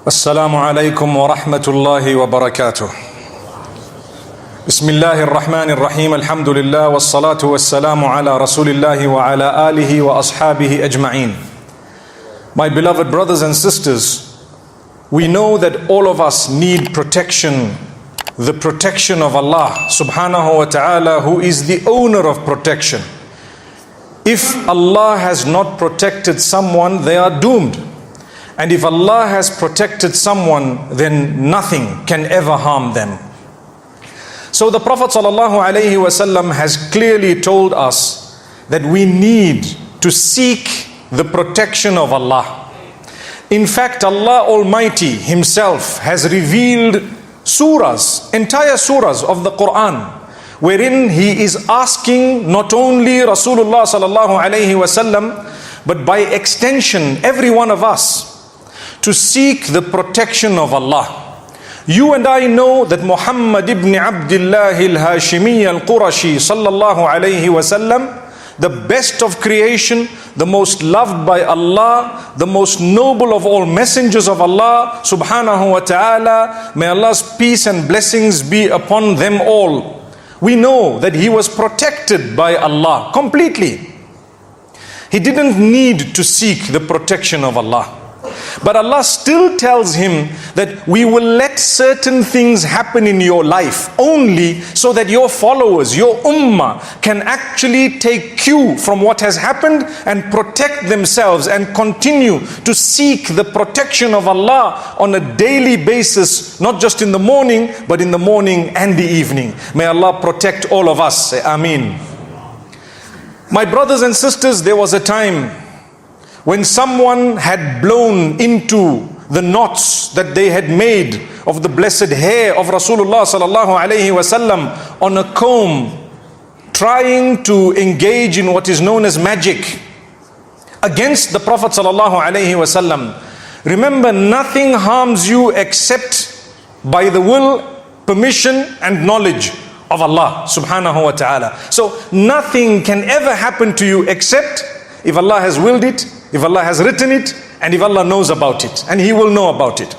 Assalamu alaikum wa rahmatullahi wa barakatuh. Bismillahir Rahmanir Rahim. Alhamdulillah wa salatu wa salamu ala Rasulillahi wa ala alihi wa ashabihi ajma'een. My beloved brothers and sisters, we know that all of us need protection, the protection of Allah subhanahu wa ta'ala, who is the owner of protection. If Allah has not protected someone, they are doomed. And if Allah has protected someone, then nothing can ever harm them. So the Prophet ﷺ has clearly told us that we need to seek the protection of Allah. In fact, Allah Almighty Himself has revealed surahs, entire surahs of the Quran, wherein He is asking not only Rasulullah ﷺ, but by extension every one of us, to seek the protection of Allah. You and I know that Muhammad ibn Abdullah al-Hashimi al-Qurashi sallallahu alayhi wasallam, the best of creation, the most loved by Allah, the most noble of all messengers of Allah subhanahu wa ta'ala, may Allah's peace and blessings be upon them all. We know that he was protected by Allah completely. He didn't need to seek the protection of Allah. But Allah still tells him that we will let certain things happen in your life only so that your followers, your ummah, can actually take cue from what has happened and protect themselves and continue to seek the protection of Allah on a daily basis, not just in the morning, but in the morning and the evening. May Allah protect all of us. Say Ameen. My brothers and sisters, there was a time when someone had blown into the knots that they had made of the blessed hair of Rasulullah sallallahu alaihi wasallam on a comb, trying to engage in what is known as magic against the Prophet sallallahu alaihi wasallam. Remember, nothing harms you except by the will, permission and knowledge of Allah subhanahu wa ta'ala. So nothing can ever happen to you except if Allah has willed it, if Allah has written it, and if Allah knows about it, and He will know about it.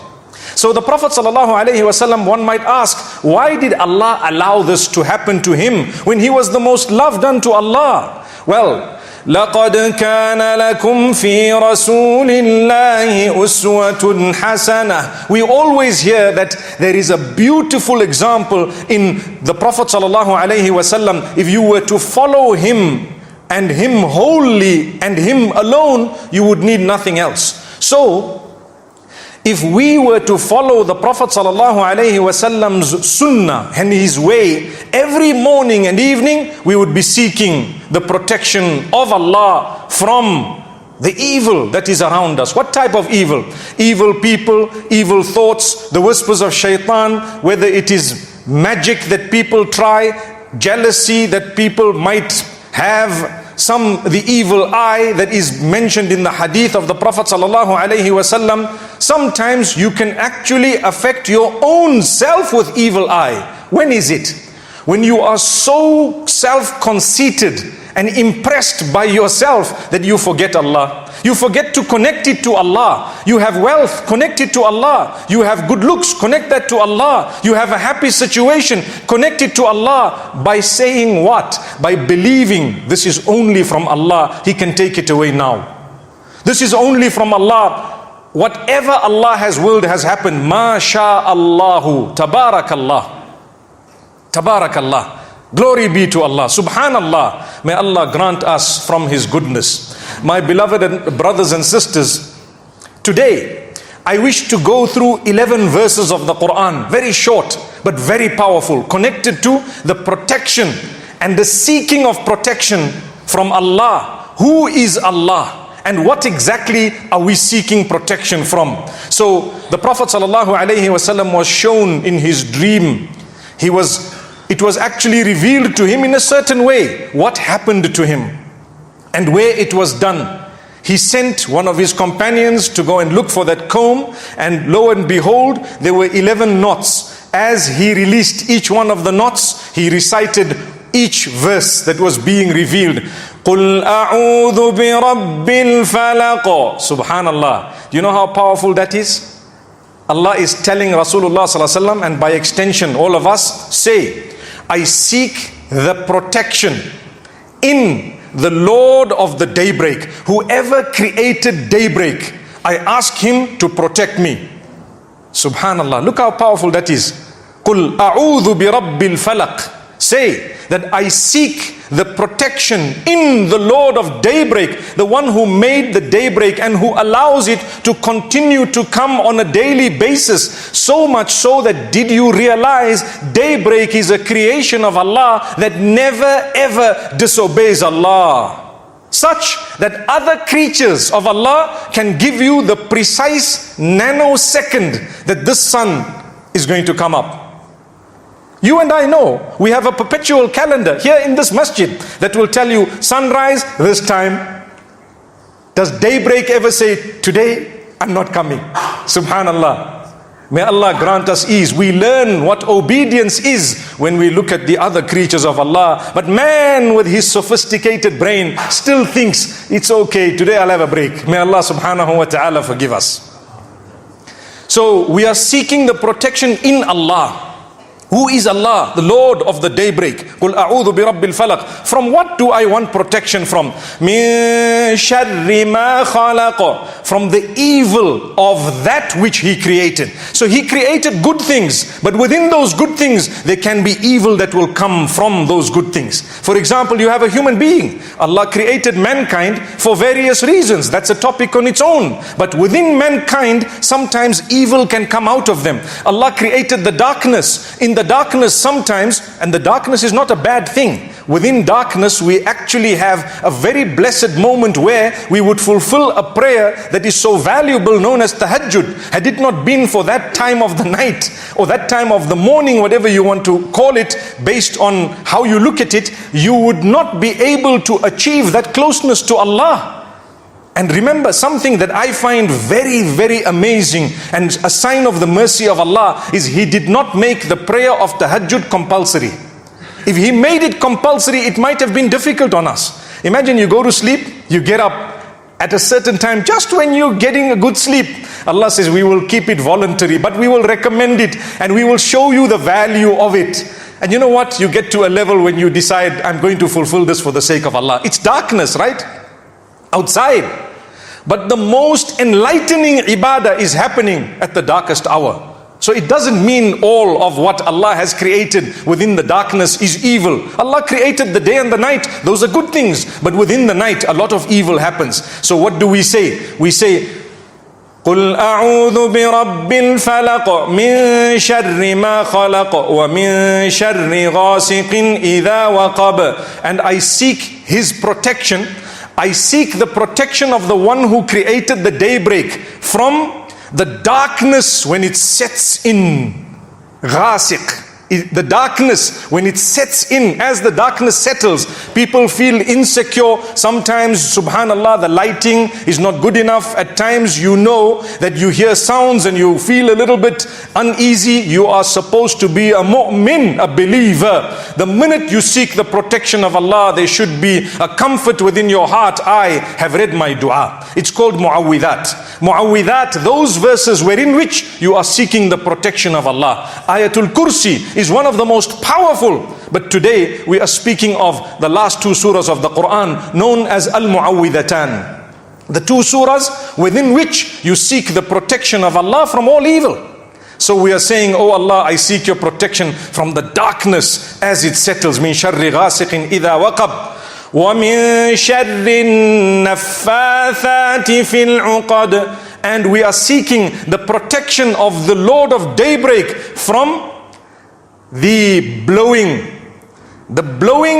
So the Prophet ﷺ, one might ask, why did Allah allow this to happen to him when he was the most loved unto Allah? Well, لَقَدْ كَانَ لَكُمْ فِي رَسُولِ اللَّهِ أُسْوَةٌ حَسَنَةٌ. We always hear that there is a beautiful example in the Prophet ﷺ. If you were to follow him and him wholly and him alone, you would need nothing else. So, if we were to follow the Prophet ﷺ's sunnah and his way every morning and evening, we would be seeking the protection of Allah from the evil that is around us. What type of evil? Evil people, evil thoughts, the whispers of Shaitan, whether it is magic that people try, jealousy that people might have, the evil eye that is mentioned in the hadith of the Prophet sallallahu alaihi wasallam. Sometimes you can actually affect your own self with evil eye. When is it? When you are so self-conceited and impressed by yourself that you forget Allah. You forget to connect it to Allah. You have wealth, connect it to Allah. You have good looks, connect that to Allah. You have a happy situation, connect it to Allah. By saying what? By believing this is only from Allah. He can take it away now. This is only from Allah. Whatever Allah has willed has happened. Ma sha'allahu. Tabarakallah. Tabarakallah. Glory be to Allah. Subhanallah. May Allah grant us from His goodness. My beloved brothers and sisters, today I wish to go through 11 verses of the Quran, very short but very powerful, connected to the protection and the seeking of protection from Allah. Who is Allah? And what exactly are we seeking protection from? So the Prophet ﷺ was shown in his dream. It was actually revealed to him in a certain way what happened to him and where it was done. He sent one of his companions to go and look for that comb, and lo and behold, there were 11 knots. As he released each one of the knots, he recited each verse that was being revealed. قُلْ أَعُوذُ بِرَبِّ الْفَلَقِ. Subhanallah. Do you know how powerful that is? Allah is telling Rasulullah sallallahu alaihi wasallam, and by extension all of us, say, I seek the protection in the Lord of the daybreak. Whoever created daybreak, I ask him to protect me. Subhanallah, look how powerful that is. Qul a'udhu bi rabbil falaq. Say that I seek the protection in the Lord of daybreak, the one who made the daybreak and who allows it to continue to come on a daily basis. So much so that, did you realize daybreak is a creation of Allah that never ever disobeys Allah? Such that other creatures of Allah can give you the precise nanosecond that this sun is going to come up. You and I know, we have a perpetual calendar here in this masjid that will tell you sunrise this time. Does daybreak ever say, today I'm not coming? Subhanallah. May Allah grant us ease. We learn what obedience is when we look at the other creatures of Allah. But man with his sophisticated brain still thinks, it's okay, today I'll have a break. May Allah subhanahu wa ta'ala forgive us. So we are seeking the protection in Allah. Who is Allah? The Lord of the daybreak. قُلْ أَعُوذُ بِرَبِّ الْفَلَقِ. From what do I want protection from? مِنْ شَرِّ مَا خَلَقَ. From the evil of that which He created. So He created good things, but within those good things, there can be evil that will come from those good things. For example, you have a human being. Allah created mankind for various reasons. That's a topic on its own. But within mankind, sometimes evil can come out of them. Allah created the darkness. In the darkness sometimes, and the darkness is not a bad thing. Within darkness we actually have a very blessed moment where we would fulfill a prayer that is so valuable, known as tahajjud. Had it not been for that time of the night or that time of the morning, whatever you want to call it, based on how you look at it, you would not be able to achieve that closeness to Allah. And remember, something that I find very, very amazing and a sign of the mercy of Allah is He did not make the prayer of tahajjud compulsory. If He made it compulsory, it might have been difficult on us. Imagine you go to sleep, you get up at a certain time, just when you're getting a good sleep. Allah says, we will keep it voluntary, but we will recommend it and we will show you the value of it. And you know what? You get to a level when you decide, I'm going to fulfill this for the sake of Allah. It's darkness, right? Outside. But the most enlightening ibadah is happening at the darkest hour. So it doesn't mean all of what Allah has created within the darkness is evil. Allah created the day and the night. Those are good things. But within the night, a lot of evil happens. So what do we say? We say, قُلْ أَعُوذُ بِرَبِّ الْفَلَقِ مِنْ شَرِّ مَا خَلَقَ وَمِنْ شَرِّ غَاسِقٍ إِذَا وَقَبَ. And I seek His protection. I seek the protection of the one who created the daybreak from the darkness when it sets in. Ghasiq. The darkness, when it sets in, as the darkness settles, people feel insecure. Sometimes, subhanallah, the lighting is not good enough. At times, you know that you hear sounds and you feel a little bit uneasy. You are supposed to be a mu'min, a believer. The minute you seek the protection of Allah, there should be a comfort within your heart. I have read my dua. It's called mu'awwidat. Mu'awwidat, those verses wherein which you are seeking the protection of Allah. Ayatul Kursi is one of the most powerful. But today we are speaking of the last two surahs of the Quran, known as Al-Mu'awwidhatan. The two surahs within which you seek the protection of Allah from all evil. So we are saying, oh Allah, I seek your protection from the darkness as it settles. Min sharri ghasiqin idha waqab. وَمِن شَرِّ النَّفَّاثَاتِ فِي الْعُقَدِ. And we are seeking the protection of the Lord of daybreak from the blowing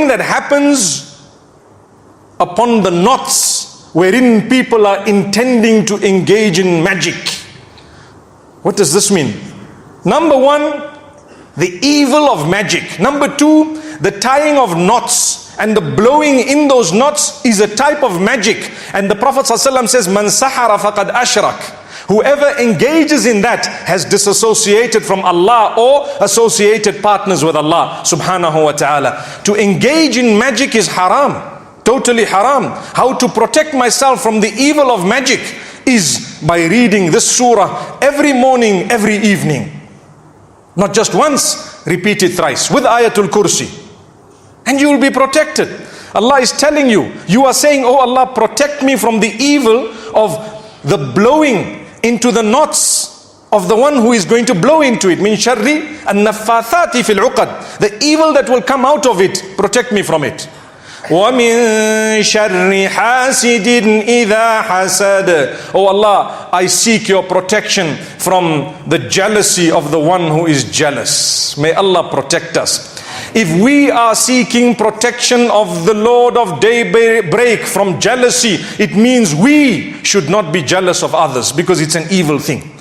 that happens upon the knots wherein people are intending to engage in magic. What does this mean? Number one, the evil of magic. Number two, the tying of knots. And the blowing in those knots is a type of magic. And the Prophet ﷺ says, Man sahara faqad ashrak. Whoever engages in that has disassociated from Allah or associated partners with Allah subhanahu wa ta'ala. To engage in magic is haram. Totally haram. How to protect myself from the evil of magic? is by reading this surah every morning, every evening. Not just once, repeat it thrice with Ayatul Kursi. And you will be protected. Allah is telling you, you are saying, oh Allah, protect me from the evil of the blowing into the knots of the one who is going to blow into it. Min sharri an-naffathati fil uqad. The evil that will come out of it, protect me from it. وَمِن شَرِّ حَاسِدٍ إِذَا حَسَدَ. Oh Allah, I seek your protection from the jealousy of the one who is jealous. May Allah protect us. If we are seeking protection of the Lord of daybreak from jealousy, it means we should not be jealous of others, because it's an evil thing.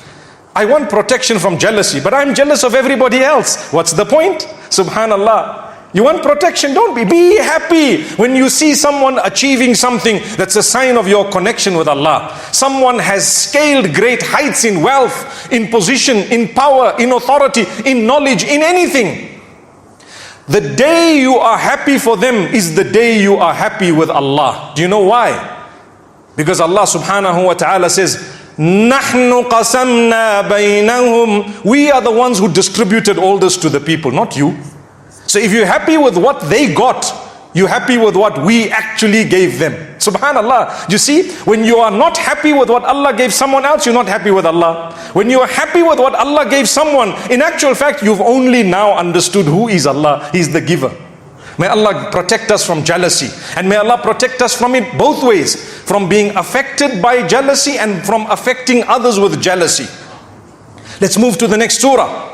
I want protection from jealousy, but I'm jealous of everybody else. What's the point? Subhanallah. You want protection? Don't be. Be happy when you see someone achieving something that's a sign of your connection with Allah. Someone has scaled great heights in wealth, in position, in power, in authority, in knowledge, in anything. The day you are happy for them is the day you are happy with Allah. Do you know why? Because Allah subhanahu wa ta'ala says, نَحْنُ قَسَمْنَا بَيْنَهُمْ. We are the ones who distributed all this to the people, not you. So if you're happy with what they got, you're happy with what we actually gave them. Subhanallah. You see, when you are not happy with what Allah gave someone else, you're not happy with Allah. When you are happy with what Allah gave someone, in actual fact, you've only now understood who is Allah. He's the giver. May Allah protect us from jealousy. And may Allah protect us from it both ways. From being affected by jealousy and from affecting others with jealousy. Let's move to the next surah.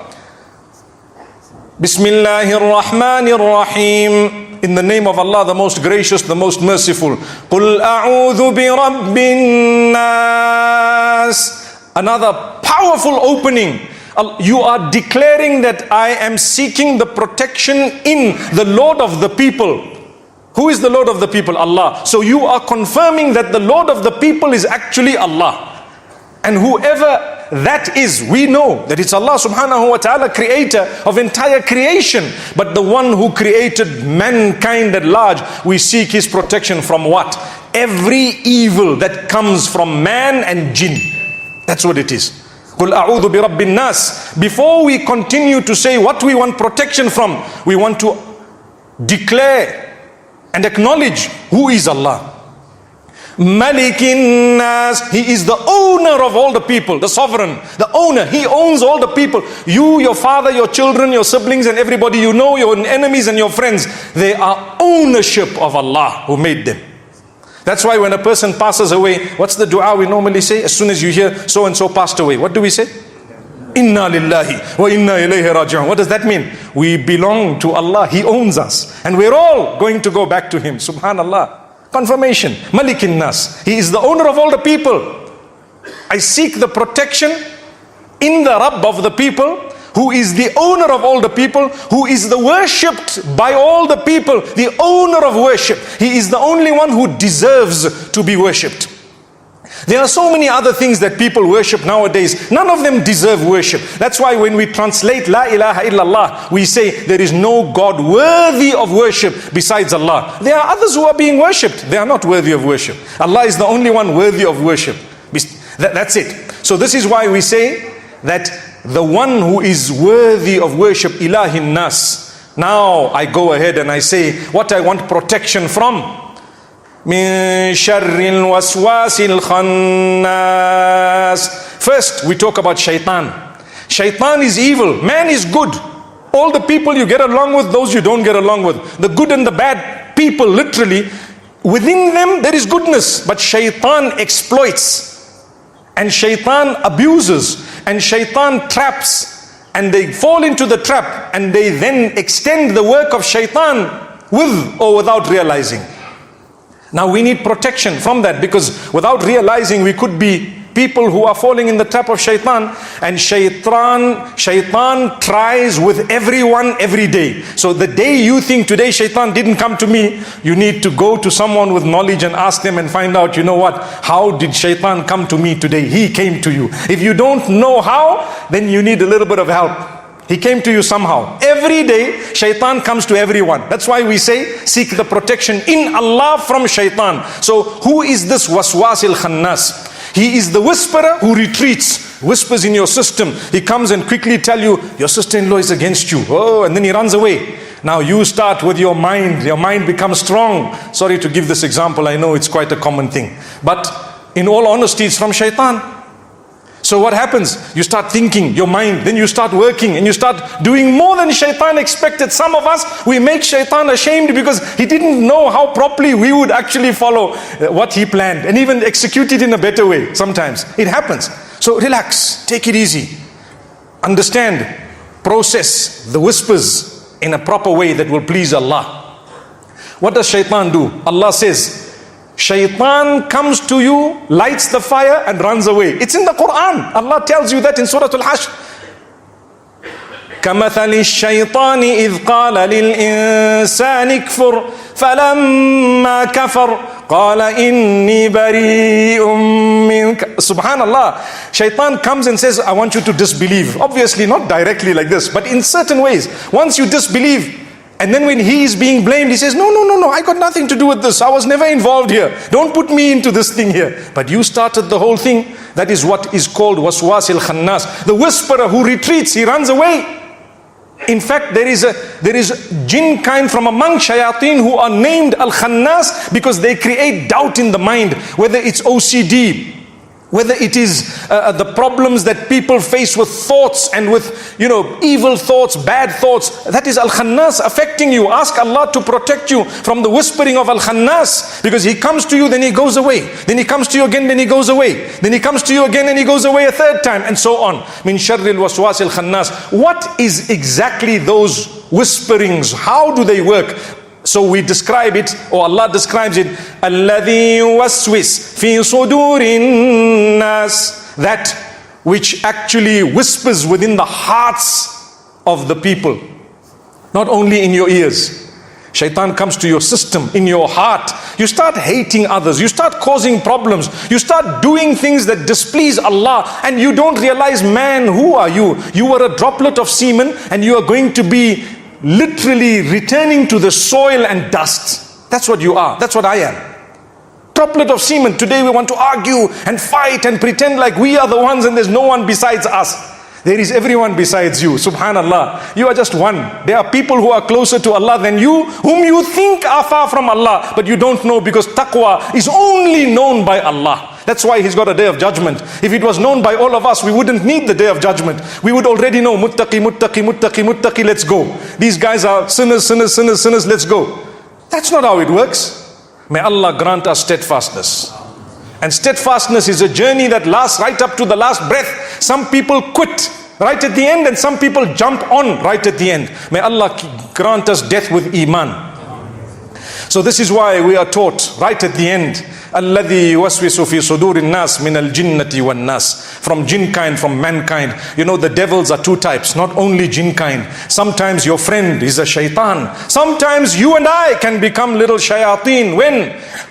Bismillahir Rahmanir Rahim. In the name of Allah, the most gracious, the most merciful. Qul a'udhu bi rabbin nas. Another powerful opening. You are declaring that I am seeking the protection in the Lord of the people. Who is the Lord of the people? Allah. So you are confirming that the Lord of the people is actually Allah. And whoever that is, we know that it's Allah subhanahu wa ta'ala, creator of entire creation. But the one who created mankind at large, we seek his protection from what? Every evil that comes from man and jinn. That's what it is. قُلْ أَعُوذُ بِرَبِّ النَّاسِ. Before we continue to say what we want protection from, we want to declare and acknowledge who is Allah. Malikin Nas. He is the owner of all the people, the sovereign, the owner. He owns all the people. You, your father, your children, your siblings and everybody you know, your enemies and your friends, they are ownership of Allah who made them. That's why when a person passes away, what's the dua we normally say? As soon as you hear so and so passed away, what do we say? Inna lillahi wa inna ilayhi raji'un. What does that mean? We belong to Allah. He owns us. And we're all going to go back to Him. Subhanallah. Confirmation. Malikin Nas. He is the owner of all the people. I seek the protection in the Rabb of the people, who is the owner of all the people, who is the worshipped by all the people, the owner of worship. He is the only one who deserves to be worshipped. There are so many other things that people worship nowadays. None of them deserve worship. That's why when we translate La ilaha illallah, we say there is no God worthy of worship besides Allah. There are others who are being worshipped. They are not worthy of worship. Allah is the only one worthy of worship. That's it. So this is why we say that the one who is worthy of worship, Ilahin Nas. Now I go ahead and I say what I want protection from. Min sharril waswasil khannas. First, we talk about Shaitan. Shaitan is evil. Man is good. All the people you get along with, those you don't get along with. The good and the bad people, literally, within them there is goodness. But Shaitan exploits. And Shaitan abuses. And Shaitan traps. And they fall into the trap. And they then extend the work of Shaitan with or without realizing. Now we need protection from that, because without realizing we could be people who are falling in the trap of Shaitan. And Shaitan tries with everyone every day. So the day you think today Shaitan didn't come to me, you need to go to someone with knowledge and ask them and find out, you know what, how did Shaitan come to me today? He came to you. If you don't know how, then you need a little bit of help. He came to you somehow. Every day, Shaitan comes to everyone. That's why we say, seek the protection in Allah from Shaitan. So, who is this waswasil khannas? He is the whisperer who retreats, whispers in your system. He comes and quickly tell you, your sister-in-law is against you. Oh, and then he runs away. Now you start with your mind. Your mind becomes strong. Sorry to give this example. I know it's quite a common thing. But in all honesty, it's from Shaitan. So what happens? You start thinking, your mind, then you start working and you start doing more than Shaitan expected. Some of us, we make Shaitan ashamed because he didn't know how properly we would actually follow what he planned and even execute it in a better way. Sometimes it happens. So relax, take it easy. Understand, process the whispers in a proper way that will please Allah. What does Shaitan do? Allah says, Shaitan comes to you, lights the fire and runs away. It's in the Quran. Allah tells you that in Surah Al-Hashr. كَمَثَلِ الشَّيْطَانِ إِذْ قَالَ لِلْإِنسَانِ اكْفُرْ فَلَمَّا كَفَرْ قَالَ إِنِّي بَرِيءٌ مِّنْكَ. Subhanallah. Shaitan comes and says, I want you to disbelieve. Obviously not directly like this, but in certain ways. Once you disbelieve, and then when he is being blamed, he says, no, I got nothing to do with this. I was never involved here. Don't put me into this thing here. But you started the whole thing. That is what is called waswas al-khannas. The whisperer who retreats, he runs away. In fact, there is jinn kind from among shayateen who are named al-khannas because they create doubt in the mind, whether it's OCD, whether it is the problems that people face with thoughts and with, evil thoughts, bad thoughts. That is Al-Khannas affecting you. Ask Allah to protect you from the whispering of Al-Khannas, because he comes to you, then he goes away. Then he comes to you again, then he goes away. Then he comes to you again and he goes away a third time, and so on. Min sharril waswas al-khannas. What is exactly those whisperings? How do they work? So we describe it, or Allah describes it, الَّذِي يُوَسْوِسْ فِي صُدُورِ النَّاسِ. That which actually whispers within the hearts of the people. Not only in your ears. Shaitan comes to your system, in your heart. You start hating others. You start causing problems. You start doing things that displease Allah. And you don't realize, man, who are you? You were a droplet of semen and you are going to be literally returning to the soil and dust. That's what you are. That's what I am. Droplet of semen. Today we want to argue and fight and pretend like we are the ones and there's no one besides us. There is everyone besides you. Subhanallah. You are just one. There are people who are closer to Allah than you, whom you think are far from Allah, but you don't know, because taqwa is only known by Allah. That's why he's got a day of judgment. If it was known by all of us, we wouldn't need the day of judgment. We would already know, muttaqi, muttaqi, muttaqi, muttaqi, let's go. These guys are sinners, sinners, sinners, sinners, let's go. That's not how it works. May Allah grant us steadfastness. And steadfastness is a journey that lasts right up to the last breath. Some people quit right at the end and some people jump on right at the end. May Allah grant us death with iman. So this is why we are taught right at the end, الَّذِي يُوَسْوِسُ فِي صُدُورِ النَّاسِ مِنَ الْجِنَّةِ وَالنَّاسِ. From jinn kind, from mankind. You know, the devils are two types, not only jinn kind. Sometimes your friend is a shaitan. Sometimes you and I can become little shayateen.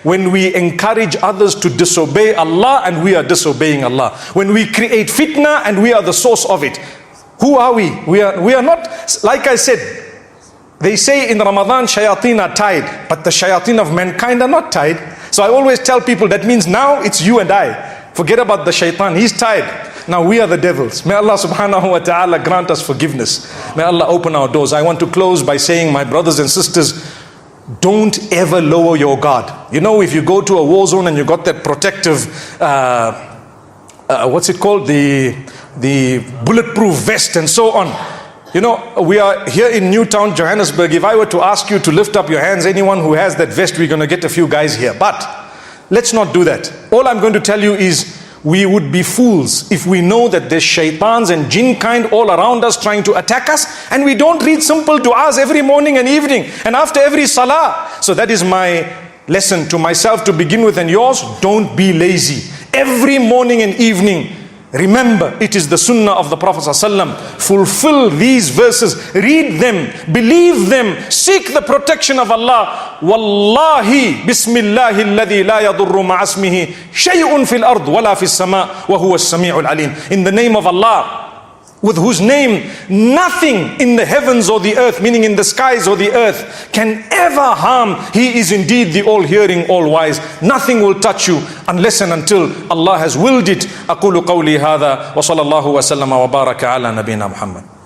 When we encourage others to disobey Allah and we are disobeying Allah. When we create fitna and we are the source of it. Who are we? We are not, like I said, they say in Ramadan shayateen are tied, but the shayateen of mankind are not tied. So I always tell people, that means now it's you and I. Forget about the shaitan, he's tied. Now we are the devils. May Allah subhanahu wa ta'ala grant us forgiveness. May Allah open our doors. I want to close by saying, my brothers and sisters, don't ever lower your guard. You know, if you go to a war zone and you got that protective, what's it called? The bulletproof vest and so on. You know, we are here in Newtown, Johannesburg. If I were to ask you to lift up your hands, anyone who has that vest, we're going to get a few guys here. But let's not do that. All I'm going to tell you is, we would be fools if we know that there's shaitans and jinn kind all around us trying to attack us, and we don't read simple du'as every morning and evening and after every salah. So that is my lesson to myself to begin with, and yours. Don't be lazy. Every morning and evening, remember, it is the sunnah of the Prophet ﷺ. Fulfill these verses, read them, believe them, seek the protection of Allah. Wallahi, bismillahi alladhi la yadurru ma'asmihi shay'un fil ard wala fis sama' wa huwa as-sami'ul alim. In the name of Allah, with whose name nothing in the heavens or the earth, meaning in the skies or the earth, can ever harm. He is indeed the all-hearing, all-wise. Nothing will touch you unless and until Allah has willed it. أقول قولي هذا وصلى الله وسلم وبارك على نبينا محمد.